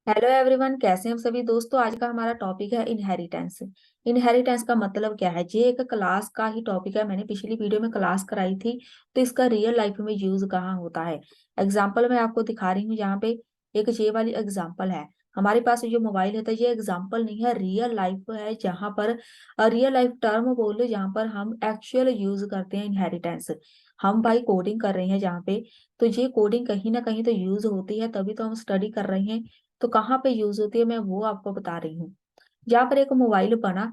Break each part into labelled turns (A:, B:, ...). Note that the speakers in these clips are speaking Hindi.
A: हेलो एवरीवन, कैसे हैं हम सभी दोस्तों। आज का हमारा टॉपिक है इनहेरिटेंस। इनहेरिटेंस का मतलब क्या है? ये एक क्लास का ही टॉपिक है। मैंने पिछली वीडियो में क्लास कराई थी, तो इसका रियल लाइफ में यूज कहाँ होता है। एग्जाम्पल मैं आपको दिखा रही हूँ। यहाँ पे एक ये वाली एग्जाम्पल है। हमारे पास जो मोबाइल होता है, ये एग्जाम्पल नहीं है, रियल लाइफ है। जहाँ पर रियल लाइफ टर्म बोलो, जहाँ पर हम एक्चुअल यूज करते हैं इनहेरिटेंस। हम भाई कोडिंग कर रहे हैं जहाँ पे, तो ये कोडिंग कहीं ना कहीं तो यूज होती है, तभी तो हम स्टडी कर रहे हैं। तो कहाँ पे यूज होती है, मैं वो आपको बता रही हूँ। जहाँ पर एक मोबाइल बना,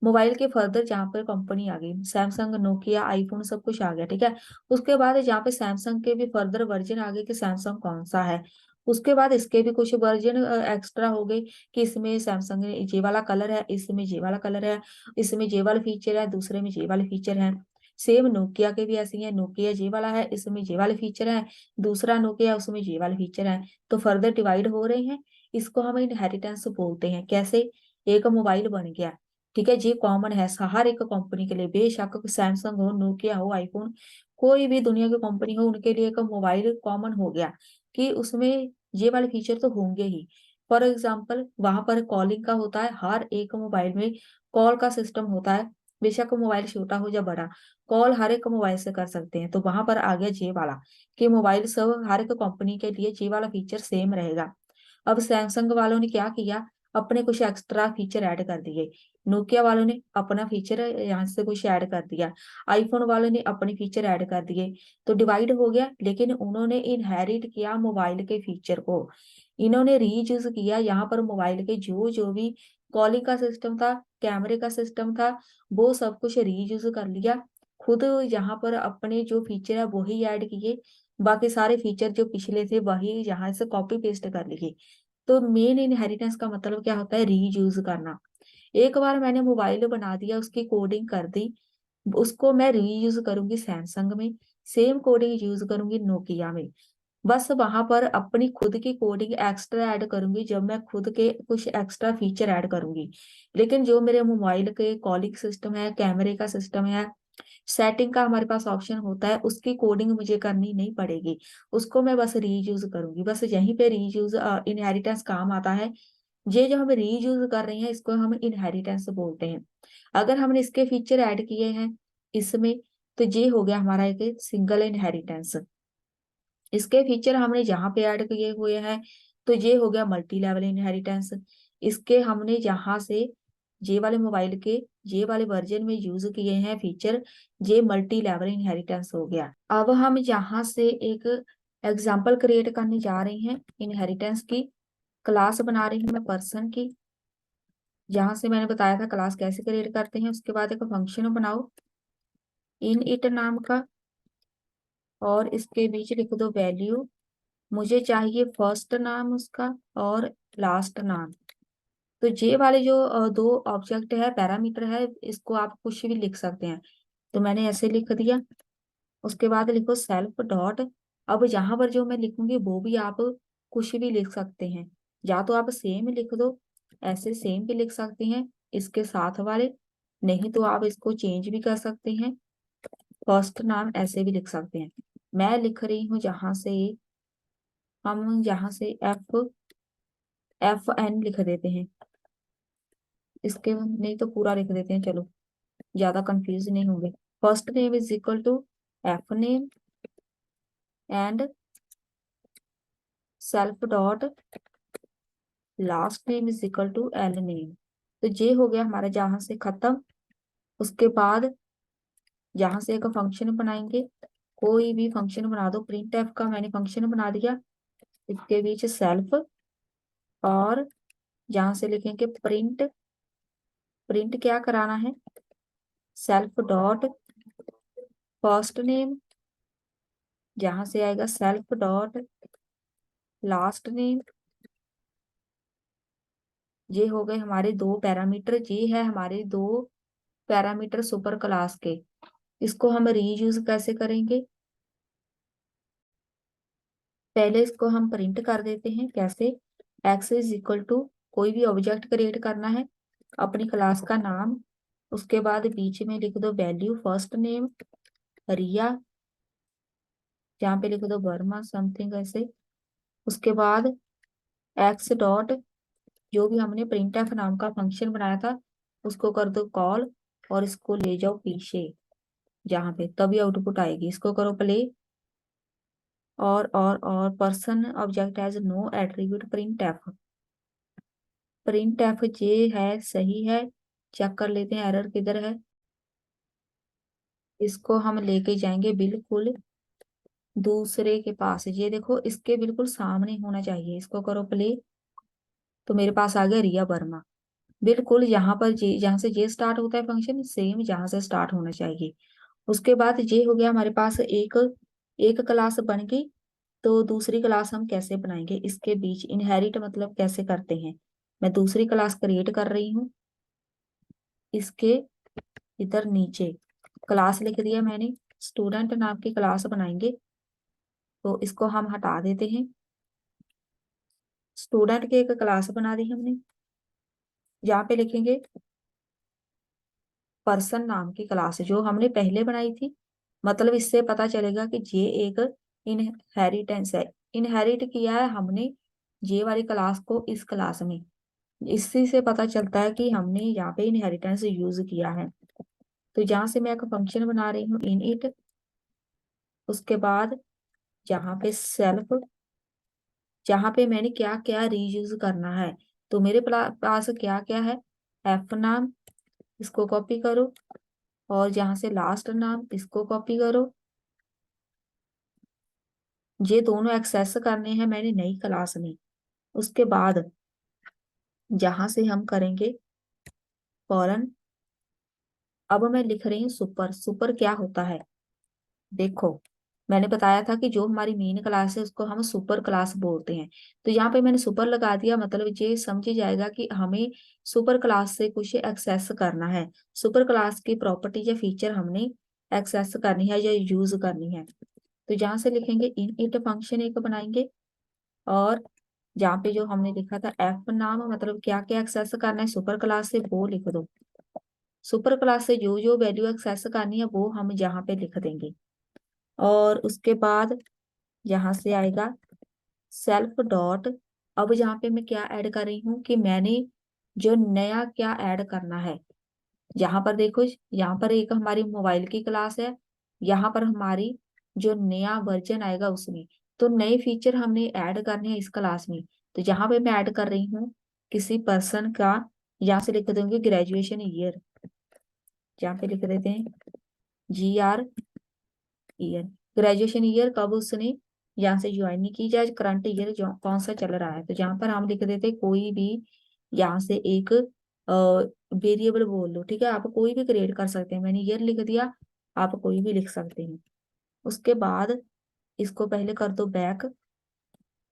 A: मोबाइल के फर्दर जहाँ पर कंपनी आ गई, सैमसंग, नोकिया, आईफोन, सब कुछ आ गया, ठीक है। उसके बाद जहाँ पे सैमसंग के भी फर्दर वर्जन आ गए कि सैमसंग कौन सा है। उसके बाद इसके भी कुछ वर्जन एक्स्ट्रा हो गए कि इसमें सैमसंग ये वाला कलर है, इसमें ये वाला कलर है, इसमें ये वाला फीचर है, दूसरे में ये वाले फीचर है। सेम नोकिया के भी ऐसे ही है, नोकिया ये वाला है, इसमें ये वाले फीचर है, दूसरा नोकिया उसमें ये वाले फीचर है। तो फर्दर डिवाइड हो रहे हैं। इसको हम इनहेरिटेंस बोलते हैं। कैसे? एक मोबाइल बन गया, ठीक है, ये कॉमन है हर एक कंपनी के लिए, बेशक सैमसंग हो, नोकिया हो, आईफोन, कोई भी दुनिया की कंपनी हो, उनके लिए एक मोबाइल कॉमन हो गया कि उसमें ये वाले फीचर तो होंगे ही। फॉर एग्जाम्पल, वहां पर कॉलिंग का होता है, हर एक मोबाइल में कॉल का सिस्टम होता है। बेशक मोबाइल छोटा हो या बड़ा, कॉल हर एक मोबाइल से कर सकते हैं। तो वहां पर आ गया जे वाला कि मोबाइल सब हर एक कंपनी के लिए जे वाला फीचर सेम रहेगा। अब सैमसंग वालों ने क्या किया, अपने कुछ एक्स्ट्रा फीचर ऐड कर दिए। नोकिया वालों ने अपना फीचर यहाँ से कुछ ऐड कर दिया। आईफोन वालों ने अपने फीचर ऐड कर दिए। तो डिवाइड हो गया, लेकिन उन्होंने इनहेरिट किया मोबाइल के फीचर को। इन्होंने रीयूज किया यहाँ पर मोबाइल के जो जो भी कॉलिंग का सिस्टम था, कैमरे का सिस्टम था, वो सब कुछ रीयूज कर लिया। खुद यहाँ पर अपने जो फीचर है वही ऐड किए। बाकी सारे फीचर जो पिछले थे वही यहाँ से कॉपी पेस्ट कर लिए। तो मेन इनहेरिटेंस का मतलब क्या होता है? रीयूज करना। एक बार मैंने मोबाइल बना दिया, उसकी कोडिंग कर दी, उसको मैं रीयूज करूंगी सैमसंग में, सेम कोडिंग यूज करूंगी नोकिया में। बस वहां पर अपनी खुद की कोडिंग एक्स्ट्रा ऐड करूंगी जब मैं खुद के कुछ एक्स्ट्रा फीचर ऐड करूंगी। लेकिन जो मेरे मोबाइल के कॉलिंग सिस्टम है, कैमरे का सिस्टम है, सेटिंग का हमारे पास ऑप्शन होता है, उसकी कोडिंग मुझे करनी नहीं पड़ेगी। उसको मैं बस रीयूज करूंगी। बस यहीं पे रीयूज इनहेरिटेंस काम आता है। ये जो हम रीयूज कर रहे हैं, इसको हम इनहेरिटेंस बोलते हैं। अगर हमने इसके फीचर ऐड किए हैं इसमें, तो ये हो गया हमारा एक सिंगल इनहेरिटेंस। इसके फीचर हमने जहाँ पे ऐड किए हुए हैं, तो ये हो गया मल्टी लेवल इनहेरिटेंस। इसके हमने जहाँ से ये वाले मोबाइल के ये वाले वर्जन में यूज किए हैं फीचर, ये मल्टी लेवल इनहेरिटेंस हो गया। अब हम यहाँ से एक एग्जाम्पल क्रिएट करने जा रहे हैं इनहेरिटेंस की। क्लास बना रही हूँ मैं पर्सन की। जहां से मैंने बताया था क्लास कैसे क्रिएट करते हैं। उसके बाद एक फंक्शन बनाओ इन इट नाम का, और इसके बीच लिख दो वैल्यू। मुझे चाहिए फर्स्ट नाम उसका और लास्ट नाम। तो ये वाले जो दो ऑब्जेक्ट है, पैरामीटर है, इसको आप कुछ भी लिख सकते हैं। तो मैंने ऐसे लिख दिया। उसके बाद लिखो सेल्फ डॉट। अब यहाँ पर जो मैं लिखूंगी वो भी आप कुछ भी लिख सकते हैं। या तो आप सेम लिख दो, ऐसे सेम भी लिख सकते हैं इसके साथ वाले, नहीं तो आप इसको चेंज भी कर सकते हैं, फर्स्ट नाम ऐसे भी लिख सकते हैं। मैं लिख रही हूँ जहां से, हम यहाँ से एफ एफ एन लिख देते हैं। इसके नहीं तो पूरा लिख देते हैं, चलो ज्यादा कंफ्यूज नहीं होंगे। First name is equal to F name and self dot last name is equal to L name. तो ये हो गया हमारा जहां से खत्म। उसके बाद यहाँ से एक फंक्शन बनाएंगे। कोई भी फंक्शन बना दो, प्रिंट एफ का मैंने फंक्शन बना दिया। इसके बीच सेल्फ, और जहां से लिखेंगे प्रिंट। प्रिंट क्या कराना है? सेल्फ डॉट फर्स्ट नेम, जहां से आएगा सेल्फ डॉट लास्ट नेम। ये हो गए हमारे दो पैरामीटर, ये है हमारे दो पैरामीटर सुपर क्लास के। इसको हम रीयूज कैसे करेंगे? पहले इसको हम प्रिंट कर देते हैं। कैसे? एक्स इज इक्वल टू, कोई भी ऑब्जेक्ट क्रिएट करना है, अपनी क्लास का नाम, उसके बाद बीच में लिख दो वैल्यू, फर्स्ट नेम रिया, जहाँ पे लिख दो वर्मा समथिंग ऐसे। उसके बाद एक्स डॉट, जो भी हमने प्रिंट एफ नाम का फंक्शन बनाया था उसको कर दो कॉल, और इसको ले जाओ पीछे जहाँ पे, तभी आउटपुट आएगी। इसको करो प्ले। और person object has no attribute printf. Printf जे है, सही है। चेक कर लेते हैं एरर किधर है। इसको हम लेके जाएंगे बिल्कुल दूसरे के पास। ये देखो इसके बिल्कुल सामने होना चाहिए। इसको करो प्ले, तो मेरे पास आ गया रिया वर्मा। बिल्कुल यहाँ पर जे, जहाँ से जे स्टार्ट होता है फंक्शन, सेम जहाँ से स्टार्ट होना चाहिए। उसके बाद जे हो गया हमारे पास एक, एक क्लास बन गई। तो दूसरी क्लास हम कैसे बनाएंगे, इसके बीच इनहेरिट मतलब कैसे करते हैं। मैं दूसरी क्लास क्रिएट कर रही हूँ। इसके इधर नीचे क्लास लिख दिया मैंने, स्टूडेंट नाम की क्लास बनाएंगे। तो इसको हम हटा देते हैं। स्टूडेंट की एक क्लास बना दी हमने, यहाँ पे लिखेंगे पर्सन नाम की क्लास जो हमने पहले बनाई थी। मतलब इससे पता चलेगा कि जे एक इनहेरिटेंस है। इनहेरिट किया है हमने जे वाली क्लास को इस क्लास में। इसी से पता चलता है कि हमने यहाँ पे इनहेरिटेंस यूज किया है। तो जहां से मैं एक फंक्शन बना रही हूँ इन इट, उसके बाद यहाँ पे सेल्फ, जहाँ पे मैंने क्या क्या रीयूज करना है। तो मेरे पास क्या क्या है, एफ नाम, इसको कॉपी करो, और जहां से लास्ट नाम इसको कॉपी करो। ये दोनों एक्सेस करने हैं मैंने नई क्लास में। उसके बाद जहां से हम करेंगे फॉरन, अब मैं लिख रही हूँ सुपर। सुपर क्या होता है, देखो मैंने बताया था कि जो हमारी मेन क्लास है उसको हम सुपर क्लास बोलते हैं। तो यहाँ पे मैंने सुपर लगा दिया, मतलब ये समझ जाएगा कि हमें सुपर क्लास से कुछ एक्सेस करना है। सुपर क्लास की प्रॉपर्टी या फीचर हमने एक्सेस करनी है या यूज करनी है। तो जहां से लिखेंगे इन इट फंक्शन एक बनाएंगे, और जहाँ पे जो हमने लिखा था एफ नाम, मतलब क्या क्या एक्सेस करना है सुपर क्लास से वो लिख दो। सुपर क्लास से जो जो वैल्यू एक्सेस करनी है वो हम यहाँ पे लिख देंगे। और उसके बाद यहाँ से आएगा सेल्फ डॉट। अब यहाँ पे मैं क्या ऐड कर रही हूँ कि मैंने जो नया क्या ऐड करना है। यहाँ पर देखो, यहाँ पर एक हमारी मोबाइल की क्लास है, यहाँ पर हमारी जो नया वर्जन आएगा उसमें। तो नए फीचर हमने ऐड करने हैं इस क्लास में। तो यहाँ पे मैं ऐड कर रही हूँ किसी पर्सन का, यहाँ से लिख देंगे ग्रेजुएशन ईयर। यहाँ पे लिख देते हैं GR ईयर। ग्रेजुएशन ईयर कब उसने यहाँ से ज्वाइन नहीं की, जाए करंट ईयर जो कौन सा चल रहा है। तो यहाँ पर हम लिख देते हैं कोई भी, यहाँ से एक वेरिएबल बोल लो, ठीक है। आप कोई भी क्रिएट कर सकते हैं, मैंने ईयर लिख दिया, आप कोई भी लिख सकते हैं। उसके बाद इसको पहले कर दो बैक,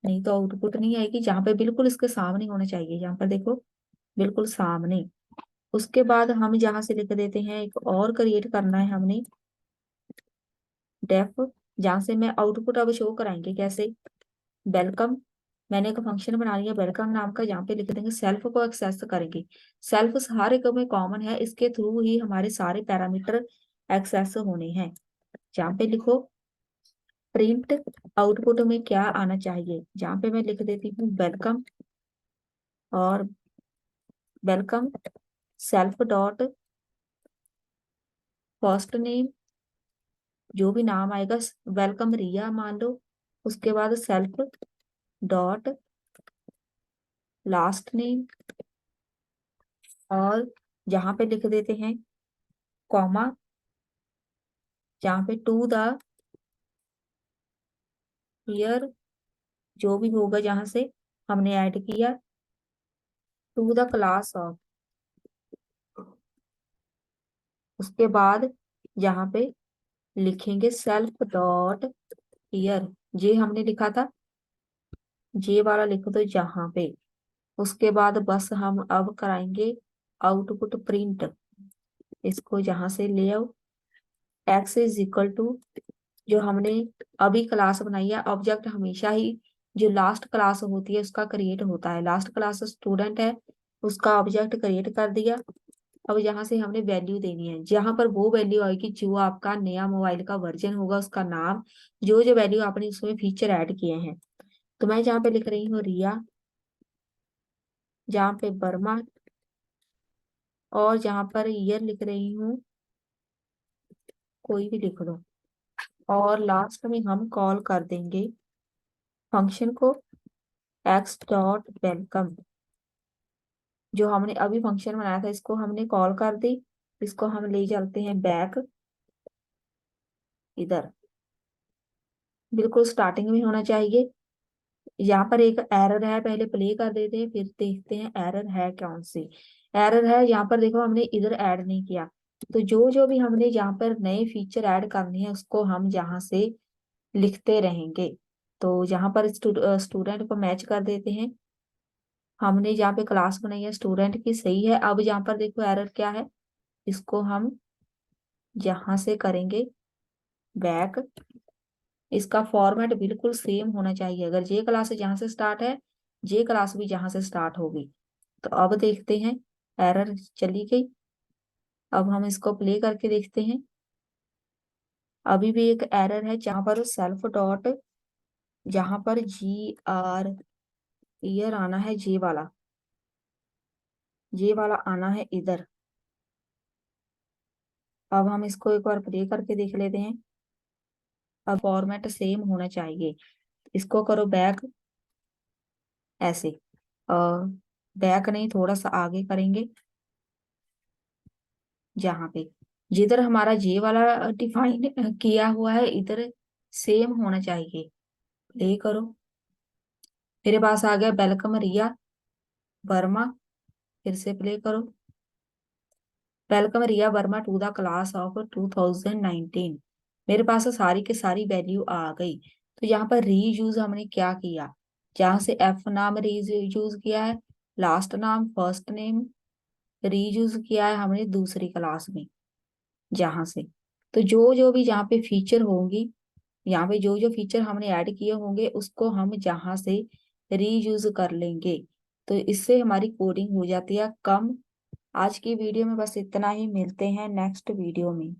A: नहीं तो आउटपुट नहीं आएगी। जहाँ पे बिल्कुल इसके सामने होना चाहिए, यहाँ पर देखो बिल्कुल सामने। उसके बाद हम जहाँ से लिख देते हैं एक और क्रिएट करना है हमने डेफ, जहाँ से मैं आउटपुट अब शो कराएंगे कैसे, वेलकम। मैंने एक फंक्शन बना लिया वेलकम नाम का, यहाँ पे लिख देंगे सेल्फ को एक्सेस करेंगे। सेल्फ हर एक में कॉमन है, इसके थ्रू ही हमारे सारे पैरामीटर एक्सेस होने हैं। जहाँ पे लिखो प्रिंट आउटपुट में क्या आना चाहिए, जहाँ पे मैं लिख देती हूँ वेलकम, और welcome self dot first name, जो भी नाम आएगा, वेलकम रिया मान लो। उसके बाद सेल्फ डॉट लास्ट नेम, और जहाँ पे लिख देते हैं कॉमा, जहाँ पे टू द ईयर, जो भी होगा जहाँ से हमने ऐड किया, टू द क्लास ऑफ। उसके बाद यहाँ पे लिखेंगे सेल्फ डॉट ईयर, जे हमने लिखा था, जे वाला लिख दो जहाँ पे। उसके बाद बस हम अब कराएंगे आउटपुट प्रिंट। इसको जहाँ से ले आओ, एक्स इज इक्वल टू, जो हमने अभी क्लास बनाई है, ऑब्जेक्ट हमेशा ही जो लास्ट क्लास होती है उसका क्रिएट होता है। लास्ट क्लास स्टूडेंट है, उसका ऑब्जेक्ट क्रिएट कर दिया। अब यहाँ से हमने वैल्यू देनी है, जहां पर वो वैल्यू आएगी जो आपका नया मोबाइल का वर्जन होगा, उसका नाम, जो जो वैल्यू आपने उसमें फीचर ऐड किए हैं। तो मैं जहाँ पे लिख रही हूँ रिया जहाँ पे वर्मा और जहाँ पर ईयर लिख रही हूँ, कोई भी लिख दो। और लास्ट में हम कॉल कर देंगे फंक्शन को एक्स डॉट वेलकम। जो हमने अभी फंक्शन बनाया था इसको हमने कॉल कर दी। इसको हम ले चलते हैं बैक इधर, बिल्कुल स्टार्टिंग में होना चाहिए। यहाँ पर एक एरर है, पहले प्ले कर देते हैं फिर देखते हैं एरर है कौन सी। एरर है यहाँ पर, देखो हमने इधर ऐड नहीं किया। तो जो जो भी हमने यहाँ पर नए फीचर ऐड करने हैं उसको हम यहाँ से लिखते रहेंगे। तो यहाँ पर स्टूडेंट को मैच कर देते हैं। हमने जहाँ पे क्लास बनाई है स्टूडेंट की सही है। अब यहाँ पर देखो एरर क्या है, इसको हम यहाँ से करेंगे बैक। इसका फॉर्मेट बिल्कुल सेम होना चाहिए। अगर जे क्लास जहाँ से स्टार्ट है, जे क्लास भी जहाँ से स्टार्ट होगी। तो अब देखते हैं, एरर चली गई। अब हम इसको प्ले करके देखते हैं। अभी भी एक एरर है जहाँ पर सेल्फ डॉट, जहाँ पर जी आर ईयर आना है, जे वाला आना है इधर। अब हम इसको एक बार प्ले करके देख लेते हैं। अब फॉर्मेट सेम होना चाहिए। इसको करो बैक ऐसे, और बैक नहीं थोड़ा सा आगे करेंगे। जहाँ पे जिधर हमारा जे वाला डिफाइन किया हुआ है इधर सेम होना चाहिए। प्ले करो, मेरे पास आ गया वेलकम रिया वर्मा। फिर से प्ले करो, welcome Riya Verma to the class of 2019। मेरे पास सारी की सारी वैल्यू आ गई। तो यहाँ पर रीयूज हमने क्या किया, जहाँ से एफ नाम रीयूज किया है, लास्ट नाम फर्स्ट नेम रीयूज किया है हमने दूसरी क्लास में जहाँ से। तो जो जो भी यहाँ पे फीचर होंगी, यहाँ पे जो जो फीचर हमने ऐड किए होंगे उसको हम जहाँ से रीयूज कर लेंगे। तो इससे हमारी कोडिंग हो जाती है कम। आज की वीडियो में बस इतना ही, मिलते हैं नेक्स्ट वीडियो में।